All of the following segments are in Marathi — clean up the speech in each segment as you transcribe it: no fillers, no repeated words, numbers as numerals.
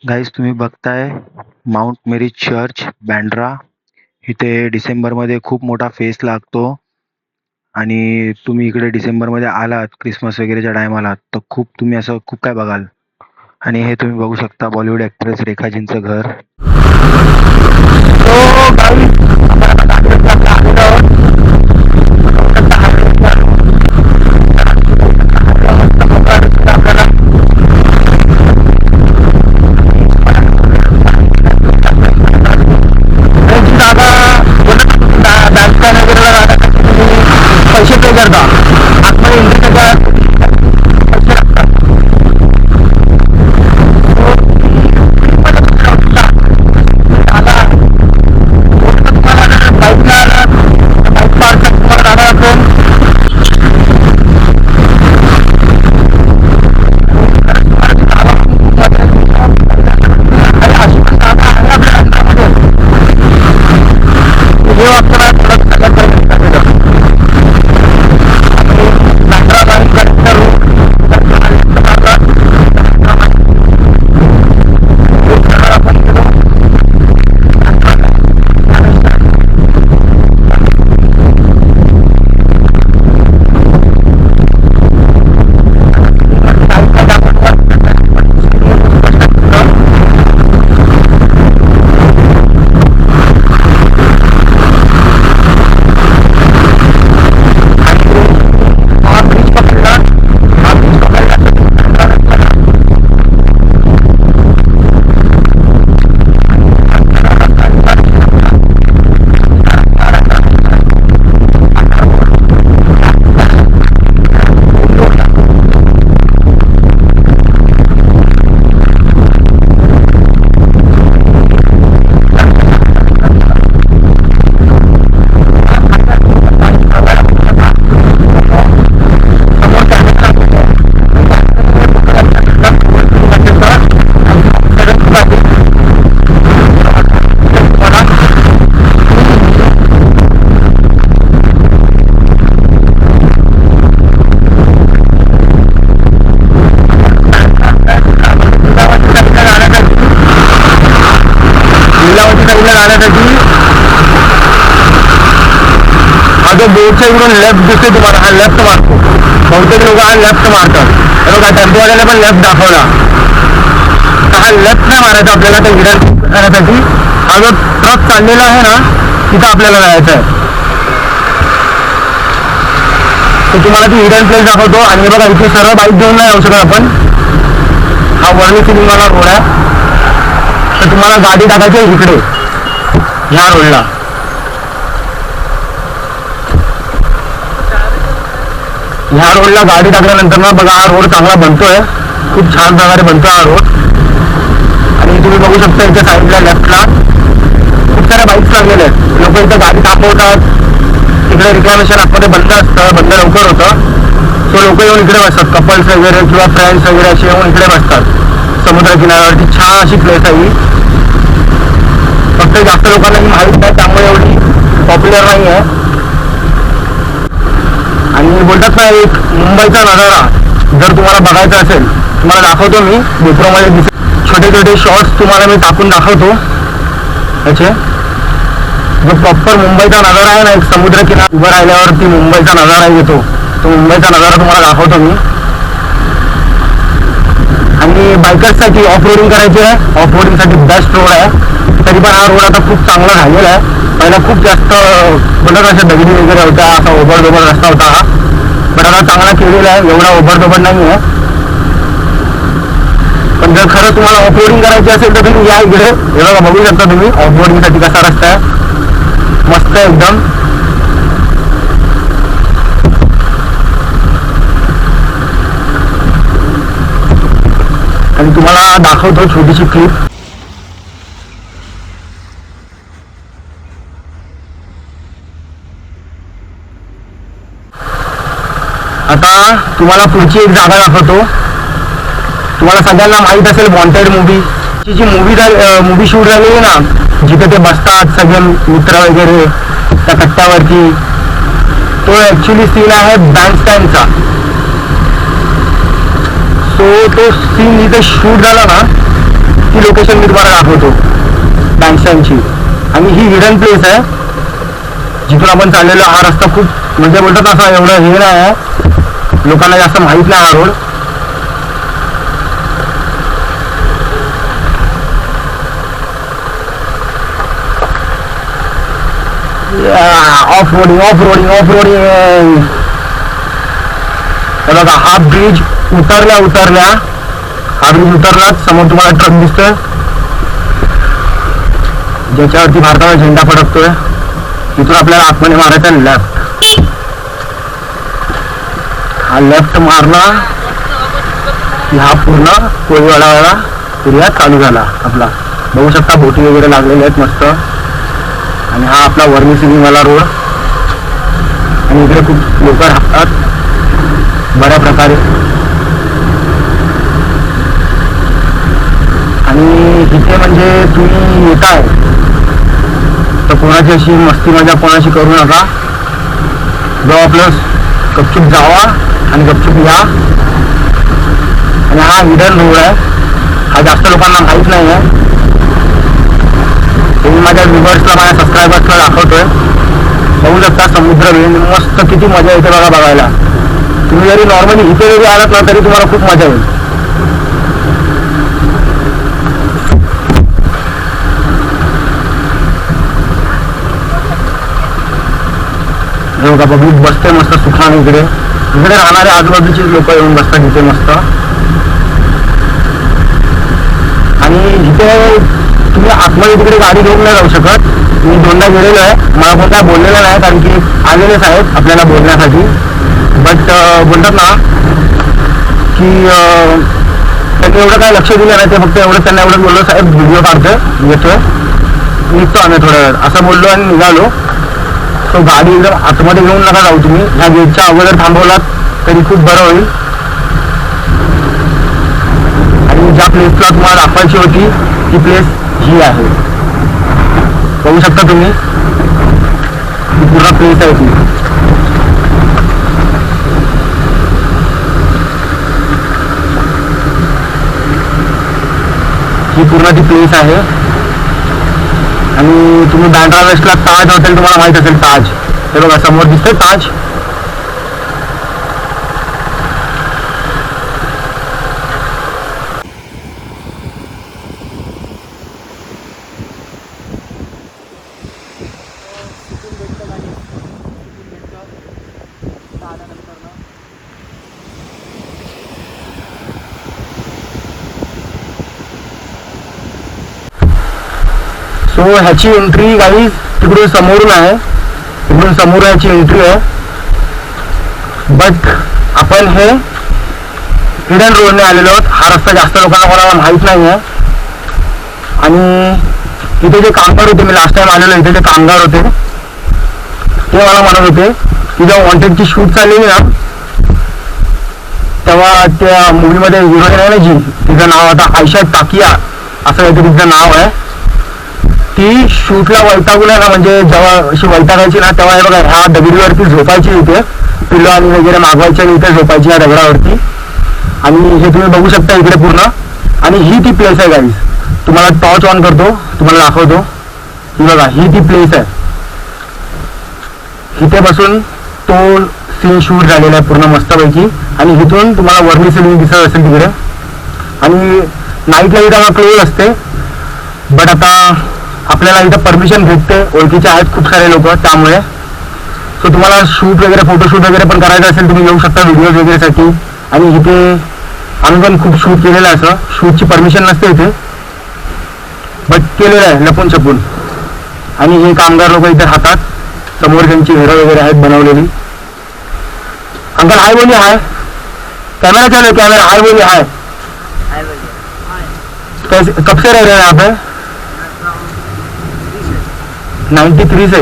गाईज तुम्ही बघताय माउंट मेरी चर्च बँड्रा. इथे डिसेंबरमध्ये खूप मोठा फेस्ट लागतो आणि तुम्ही इकडे डिसेंबरमध्ये आलात क्रिसमस वगैरेच्या टायमाला तर तुम्ही असं खूप काय बघाल. आणि हे तुम्ही बघू शकता बॉलिवूड ॲक्ट्रेस रेखाजींचं घर. पैसे पे करता आतमध्ये एंट्री करता. जो बोटच्या इकडून लेफ्ट दिसते तुम्हाला हा लेफ्ट मारतो. बहुतेक लोक हा लेफ्ट मारतात. बघा टेम्पोवाल्याला पण लेफ्ट दाखवला. हा लेफ्ट नाही मारायचा आपल्याला ते हिडन करण्यासाठी. हा जो ट्रक चाललेला आहे ना तिथं आपल्याला जायचं आहे. तर तुम्हाला ती हिडन प्लेस दाखवतो. आणि बघा इथे सरळ बाईक घेऊन नाही जाऊ शकत आपण. हा वर्णी सिनेमाला रोड आहे. तर तुम्हाला गाडी टाकायची आहे इकडे ह्या रोडला. ह्या रोडला गाडी टाकल्यानंतर ना बघा हा रोड चांगला बनतोय. खूप छान प्रकारे बनतोय हा रोड. आणि तुम्ही बघू शकता इथे साईडला लेफ्टला खूप साऱ्या बाईक्स लागलेल्या आहेत. लोक इथं गाडी तापवतात. इकडे रिक्लामेशन आतमध्ये बंद असतं. बंद लवकर होतं. सो लोक येऊन इकडे बसतात. कपल्स वगैरे किंवा फ्रेंड्स वगैरे असे येऊन इकडे बसतात. समुद्र किनाऱ्यावरती छान अशी प्लेस आहे ही. फक्त जास्त लोकांना माहीत नाही त्यामुळे एवढी पॉप्युलर नाही आहे. आणि बोलतात ना एक मुंबईचा नजारा जर तुम्हाला बघायचा असेल तुम्हाला दाखवतो मी गोप्रोमध्ये दिसेल. छोटे छोटे शॉर्ट्स तुम्हाला मी टाकून दाखवतो त्याचे. जो प्रॉपर मुंबईचा नजारा आहे ना एक समुद्र किनारा उभं राहिल्यावरती मुंबईचा नजारा येतो. तो मुंबईचा नजारा तुम्हाला दाखवतो मी. आणि बायकर्ससाठी ऑफ रोडिंग करायची आहे. ऑफ रोडिंगसाठी बेस्ट रोड आहे. तरी पण हा रोड आता खूप चांगला झालेला आहे. पहिला खूप जास्त बोलत अशा दगडी वगैरे होत्या. असा ओबडधोबड रस्ता होता हा. पण आता चांगला केलेला आहे. एवढा ओबडधोबड नाही आहे. पण जर खरं तुम्हाला ऑफ रोडिंग करायची असेल तर तुम्ही या इकडे. हे बघा बघू शकता तुम्ही ऑफ रोडिंगसाठी कसा रस्ता आहे. मस्त आहे एकदम. आणि तुम्हाला दाखवतो छोटीशी क्लिप. आता तुम्हाला पुढची एक जागा दाखवतो. तुम्हाला सगळ्यांना माहीत असेल वॉन्टेड मूवी. जी मूवी शूट झालेली ना जिथे ते बसतात सगळे मित्र वगैरे त्या कट्ट्यावरती. तो ॲक्च्युली सीन आहे बँडस्टँडचा. सो तो सीन जिथे शूट झाला ना ती लोकेशन मी तुम्हाला दाखवतो बँक स्टँडची. आणि ही हिडन प्लेस आहे जिथून आपण चाललेलो. हा रस्ता खूप म्हणजे बोलतात असं एवढं हे नाही आहे, लोकांना जास्त माहीत नाही हा रोड. Off roading. बघा हा ब्रिज उतरल्या हा ब्रिज उतरलाच समोर तुम्हाला ट्रक दिसतोय ज्याच्यावरती भारताचा झेंडा फडकतोय. तिथून आपल्याला आतमध्ये मारायचा लेफ्ट. हा लेफ्ट मारला की हा पूर्ण कोळीवाडा एरिया चालू झाला आपला. बघू शकता बोटी वगैरे लागलेल्या आहेत मस्त. आणि हा आपला वर्णी सिनेमाला रोड. आणि इकडे खूप लोक राहतात बऱ्या प्रकारे. आणि इथे म्हणजे तुम्ही येताय तर कोणाची अशी मस्ती मजा कोणाशी करू नका. जो आपलं गपचूप जावा आणि गपचूप या. आणि हा हिडन रोड आहे, हा जास्त लोकांना माहीत नाही आहे. मी माझ्या व्ह्युअर्सला माझ्या सबस्क्रायबर्सला दाखवतोय. बघू शकता समुद्र मस्त किती मजा येते बघा बघायला. तुम्ही जरी नॉर्मली इथे जरी आलात ना तरी तुम्हाला खूप मजा येईल. हे बघा पब्लिक बसते मस्त सुखाने. इकडे राहणारे आजूबाजूचे लोक येऊन बसतात इथे मस्त. आणि इथे तुम्ही आतमध्ये तिकडे गाडी घेऊन नाही जाऊ शकत. मी दोनदा गेलेलो आहे, मला कोण काय बोललेलं नाही कारण की आलेलेच आहेत आपल्याला बोलण्यासाठी. बट बोलतात ना की त्यांनी एवढं काय लक्ष दिलं नाही. ते फक्त एवढं त्यांना एवढं बोललो साहेब व्हिडिओ काढतोय येतोय निघतो आम्ही थोड्या वेळ असं बोललो आणि निघालो. सो गाडी एकदम आतमध्ये घेऊन नका जाऊ तुम्ही. ह्या गेटच्या अगोदर थांबवलात तरी खूप बरं होईल. आणि ज्या प्लेसला तुम्हाला दाखवायची होती ती प्लेस ही आहे. बघू शकता तुम्ही ही पूर्ण प्लेस आहे ती. ही पूर्ण ती प्लेस आहे. आणि तुम्ही बँड्रा वेस्टला ताज हॉटेल तुम्हाला माहित असेल. ताज हे बघा समोर दिसतंय ताज. सो ह्याची एंट्री गाईज तिकडून समोरून आहे. तिकडून समोर ह्याची एंट्री आहे. बट आपण हे हिडन रोडने आलेलो आहोत. हा रस्ता जास्त लोकांना कोणाला माहीत नाही आहे. आणि इथे जे कामगार होते, मी लास्ट टाइम आलेलो इथे जे कामगार होते ते मला म्हणत होते की जेव्हा वॉन्टेडची शूट चाललेली ना तेव्हा त्या मूवीमध्ये हिरोईन आहे ना जी, तिचं नाव आता आयशा टाकिया असं काहीतरी तिचं नाव आहे. ती शूटला वैतागून आहे ना, म्हणजे जेव्हा अशी वैतागायची ना तेव्हा हे बघा ह्या दगडीवरती झोपायची इथे. पिलो आणि वगैरे मागवायची आणि इथे झोपायची या दगडावरती. आणि हे तुम्ही बघू शकता इकडे पूर्ण. आणि ही ती प्लेस आहे गाईज. तुम्हाला टॉर्च ऑन करतो, तुम्हाला दाखवतो. ही बघा ही ती प्लेस आहे. इथे बसून तो सीन शूट झालेला आहे पूर्ण मस्तपैकी. आणि इथून तुम्हाला वर्णी सिलिंग दिसत असेल तिकडे. आणि नाईटला इथं क्लोज असते. बट आता आपल्याला इथं परमिशन भेटते, ओळखीचे आहेत खूप सारे लोक त्यामुळे. सो तुम्हाला शूट वगैरे फोटोशूट वगैरे पण करायचं असेल तुम्ही येऊ शकता व्हिडिओज वगैरेसाठी. आणि इथे आम्ही पण खूप शूट केलेलं आहे. असं शूटची परमिशन नसते इथे, बट केलेलं आहे लपून छपून. आणि हे कामगार लोक इथे राहतात. समोर त्यांची घरं वगैरे आहेत बनवलेली. अंकल हाय बोलिए. हाय कैमरा चलो, कैमरा हाय बोलिए. हाय कैसे कब से रह रहे हैं यहाँ पे? 93 से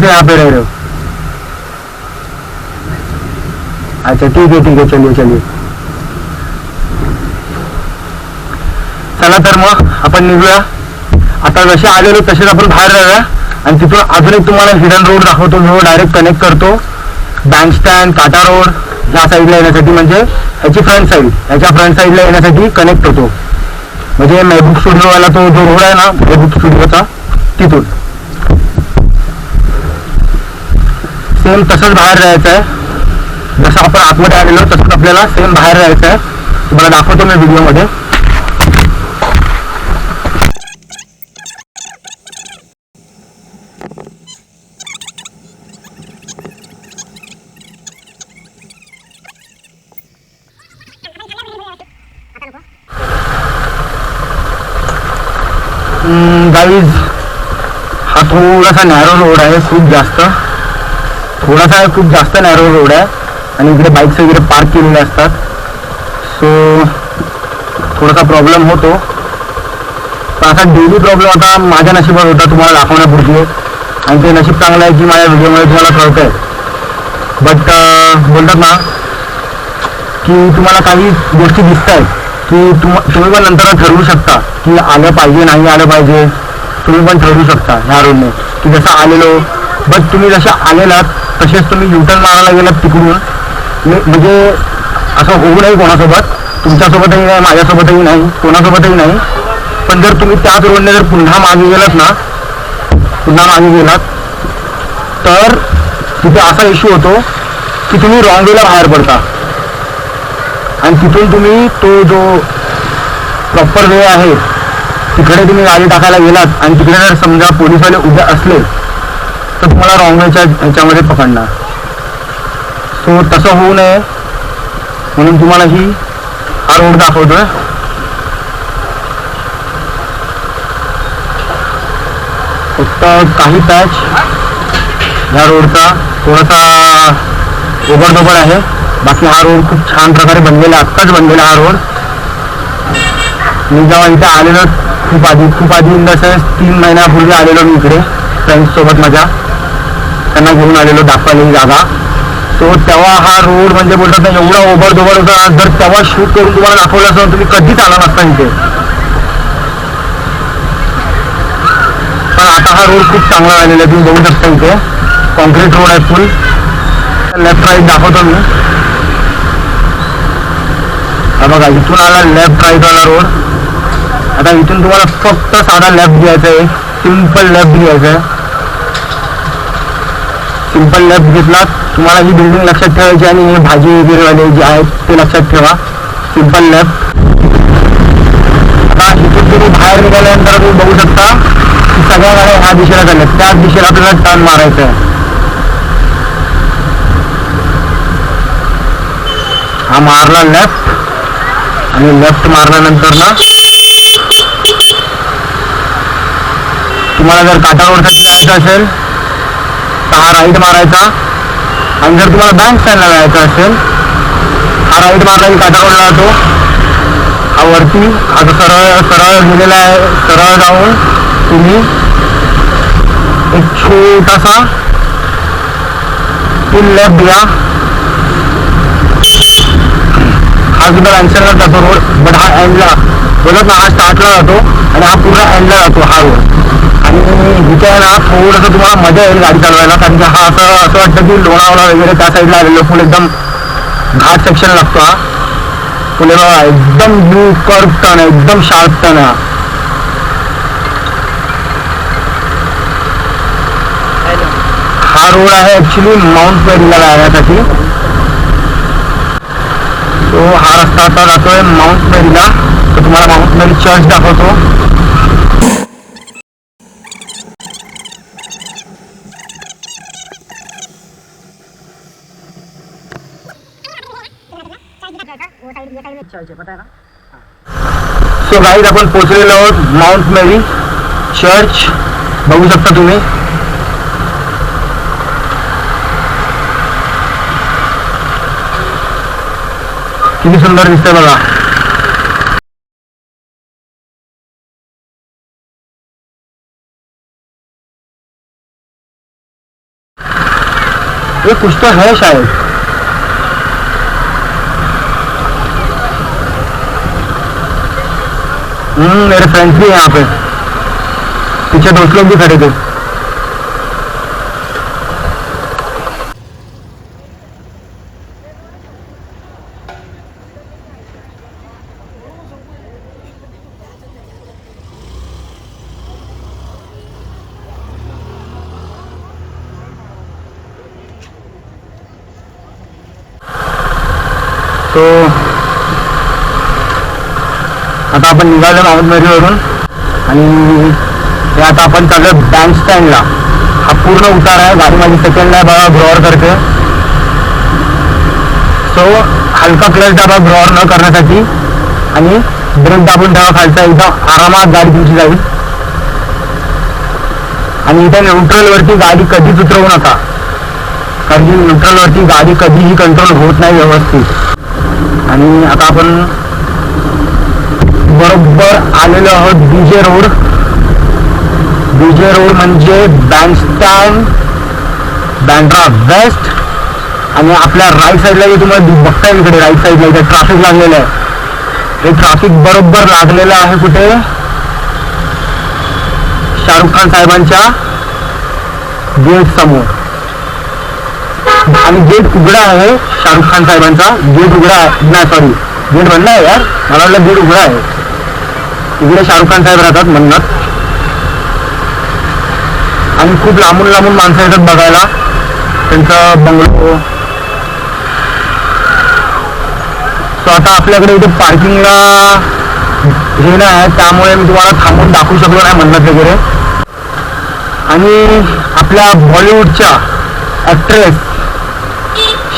यहाँ पे रह रहे हो. अच्छा ठीक है चलिए. चला तर मग आपण निघूया. आता जसे आलेलो तसेच आपण बाहेर जाऊया. आणि तिथून अजून एक तुम्हाला हिडन रोड दाखवतो. जो डायरेक्ट कनेक्ट करतो बँक स्टँड टाटा रोड ह्या साईडला येण्यासाठी. म्हणजे ह्याची फ्रंट साईड, ह्याच्या फ्रंट साईडला येण्यासाठी कनेक्ट होतो. म्हणजे महबूब स्टुडिओवाला तो जो रोड आहे ना महबूब स्टुडिओचा, तिथून सेम तसंच बाहेर जायचं आहे. जसं आपण आतमध्ये आलेलो तसंच आपल्याला सेम बाहेर जायचं आहे. तुम्हाला दाखवतो मी व्हिडिओमध्ये. गाईज हा थोडासा नॅरो रोड आहे, खूप जास्त नॅरो रोड आहे आणि इकडे बाईक्स वगैरे पार्क केलेले असतात. सो थोडासा प्रॉब्लेम होतो. पण असा डेली प्रॉब्लेम आता माझ्या नशिबात होता तुम्हाला दाखवण्यापुरती, आणि ते नशीब चांगलं आहे की माझ्या व्हिडिओमध्ये तुम्हाला कळतं आहे. बट बोलतात ना की तुम्हाला काही गोष्टी दिसत आहेत की तुम्ही पण नंतर ठरवू शकता की आलं पाहिजे नाही आलं पाहिजे. तुम्ही पण ठरवू शकता ह्या रोडने की जसं आलेलो. बट तुम्ही जशा आलेलात तसेच तुम्ही युटर्न मारायला गेलात तिकडून. म्हणजे असं होऊ नये कोणासोबत, तुमच्यासोबतही नाही, माझ्यासोबतही नाही, कोणासोबतही नाही. पण जर तुम्ही त्याच रोडने जर पुन्हा मागे गेलात तर तिथे असा इश्यू होतो की तुम्ही रॉंग वेला बाहेर पडता आणि तिथून तुम्ही तो जो प्रॉपर वे आहे तिकडे तुम्ही गाडी टाकायला गेलात आणि तिकडे जर समजा पोलिसवाले उभे असले तर तुम्हाला रॉंग वेच्या ह्याच्यामध्ये पकडणार. सो तसं होऊ नये म्हणून तुम्हाला हा रोड दाखवतोय. फक्त काही पॅच ह्या रोडचा थोडासा ओबडधोबड आहे. बाकी हा रोड खूप छान प्रकारे बनलेला, आत्ताच बनलेला हा रोड. मी जेव्हा इथे आलेलो खूप आधी इन द सेन्स 3 महिन्यापूर्वी आलेलो मी इकडे फ्रेंड्ससोबत माझ्या, त्यांना घेऊन आलेलो दाखवायला ही जागा. सो तेव्हा हा रोड म्हणजे बोलतात ना एवढा ओबडधोबड होता. जर तेव्हा शूट करून तुम्हाला दाखवलं असं तुम्ही कधीच आला नसता इथे. पण आता हा रोड खूप चांगला झालेला आहे, तुम्ही बघू शकता. इथे कॉन्क्रीट रोड आहे फुल. लेफ्ट राईट दाखवतो मी. हा बघा इथून आला लेफ्ट राईट वाला रोड. आता इथून तुम्हाला फक्त साधा लेफ्ट घ्यायचा आहे, सिम्पल लेफ्ट घ्यायचा आहे. सिम्पल लेफ्ट घेतला तुम्हाला ही बिल्डिंग लक्षात ठेवायची आणि हे भाजी वगैरेवाले जे आहेत ते लक्षात ठेवा. Simple left. आता इथून तुम्ही बाहेर निघाल्यानंतर तुम्ही बघू शकता की सगळ्या गाड्या ह्या दिशेला चालल्या, त्याच दिशेला आपल्याला टर्न मारायचं आहे. हा मारला लेफ्ट आणि लेफ्ट मारल्यानंतर ना तुम्हाला जर काटा रोडसाठी जायचं असेल तर हा राईट मारायचा. आणि जर तुम्हाला बँक स्टँडला जायचं असेल हा राईट मारला की काटा रोडला जातो. हा वरती आता सरळ गेलेला आहे. सरळ जाऊन तुम्ही एक छोटासा फुल लेफ्ट घ्या. हा सुद्धा अँसरला जातो रोड. बट हा एंडला बोलत ना, हा स्टार्टला जातो आणि हा पूर्ण एंडला जातो हा रोड. आणि इथे आहे ना थोडंसं तुम्हाला मजा येईल गाडी चालवायला, कारण की हा असं वाटतं की लोणावळा वगैरे त्या साईडला आलेलो. फुल एकदम घाट सेक्शन लागतो हा. फुले बघा एकदम ब्लू कर्व टर्न आहे, एकदम शार्प टर्न आहे. हा रोड आहे ऍक्च्युली माउंट मेरीला जाण्यासाठी. तो हा रस्ता आता जातोय माउंट मेरीला. तर तुम्हाला माउंट मेरी चर्च दाखवतो. सो गाईज आपण पोहोचलेलो आहोत माउंट मेरी चर्च. बघू शकता तुम्ही. किती सुंदर दिसतंय बघा. ये कुछ तो है शायद. मेरे फ्रेंड्स भी हैं यहाँ पे. पीछे दोस्त लोग भी खड़े थे. सो आता आपण निघालो माउंट मेरीवरून आणि हे आता आपण चाललो बँड स्टँडला. हा पूर्ण उतार आहे. गाडी माझी सेकंडला आहे बघा, ग्रोअर करते. सो हलका क्लच दाबा ग्रोअर न करण्यासाठी आणि ब्रेक दाबून ठेवा खालचा. एकदम आरामात गाडी तुमची जाईल. आणि इथे न्यूट्रलवरती गाडी कधीच उतरवू नका, कारण की न्यूट्रलवरती गाडी कधीही कंट्रोल होत नाही व्यवस्थित. आणि आता आपण बरोबर आलेलो आहोत बीजे रोड. बीजे रोड म्हणजे बँडस्टँड बँड्रा वेस्ट. आणि आपल्या राईट साईडला जे तुम्हाला बघताय इकडे राईट साईडला इथे ट्रॅफिक लागलेलं आहे. हे ट्रॅफिक बरोबर लागलेलं आहे कुठे, शाहरुख खान साहेबांच्या गेट समोर. आणि गेट उघडा आहे शाहरुख खान साहेबांचा. गेट उघडा आहे, नाही सॉरी गेट बंद आहे यार, मला वाटलं गेट उघडा आहे. इकडे शाहरुख खान साहेब राहतात म्हणत. आणि खूप लांबून लांबून माणसं येतात बघायला त्यांचं बंगलो. सो आता आपल्याकडे इथे पार्किंगला हे नाही आहे, त्यामुळे मी तुम्हाला थांबून दाखवू शकलो नाही म्हणत वगैरे. आणि आपल्या बॉलिवूडच्या ॲक्ट्रेस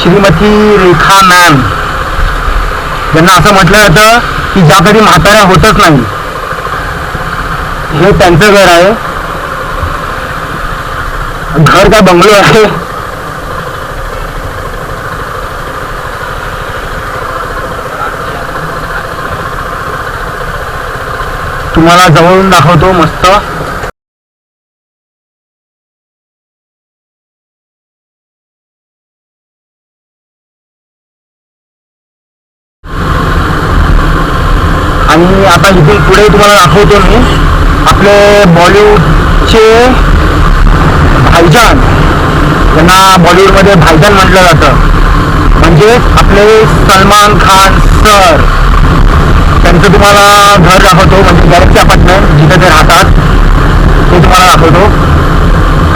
श्रीमती रेखा मॅम यांना असं म्हटलं जातं की ज्या कधी म्हाताऱ्या होतच नाही, हे त्यांचं घर आहे. घर का बंगलो आहे. तुम्हाला जवळून दाखवतो मस्त. आणि आता इथून पुढे तुम्हाला दाखवतो मी आपले बॉलिवूडचे भाईजान, त्यांना बॉलिवूडमध्ये भाईजान म्हटलं जातं. म्हणजे आपले सलमान खान सर, त्यांचं तुम्हाला घर दाखवतो. म्हणजे गॅलेक्सी अपार्टमेंट जिथे ते राहतात ते तुम्हाला दाखवतो.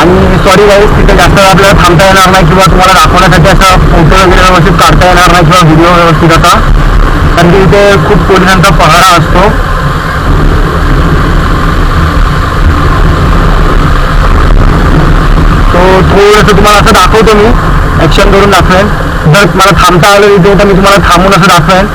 आणि सॉरी गाईज, तिथे जास्त आपल्याला थांबता येणार नाही किंवा तुम्हाला दाखवण्यासाठी असा फोटो वगैरे व्यवस्थित काढता येणार नाही किंवा व्हिडिओ व्यवस्थित असा, कारण की इथे खूप पोलिसांचा पहारा असतो. तो थोडंसं तुम्हाला असं दाखवतो मी, ॲक्शन करून दाखवेन. जर मला थांबता आलं इथे तर मी तुम्हाला थांबून असं दाखवेन.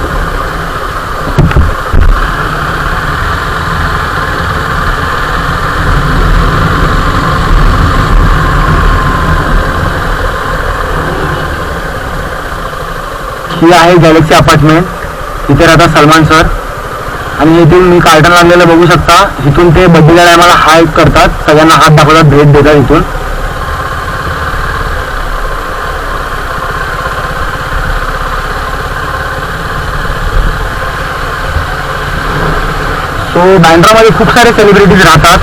ही आहे गॅलेक्सी अपार्टमेंट. इथे राहतात सलमान सर. आणि इथून मी कार्टन लागलेलं बघू शकता. इथून ते बड्डेच्या टायमाला हाय करतात, सगळ्यांना हात दाखवतात, भेट देतात इथून. सो बँड्रामध्ये खूप सारे सेलिब्रिटीज राहतात.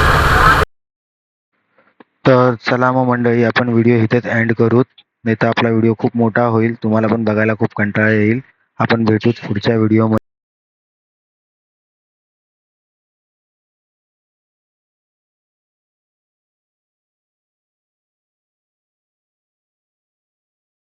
तर चला मग मंडळी, आपण व्हिडिओ इथेच एंड करूत, नाही तर आपला व्हिडिओ खूप मोठा होईल, तुम्हाला पण बघायला खूप कंटाळा येईल. आपण भेटूच पुढच्या व्हिडिओमध्ये.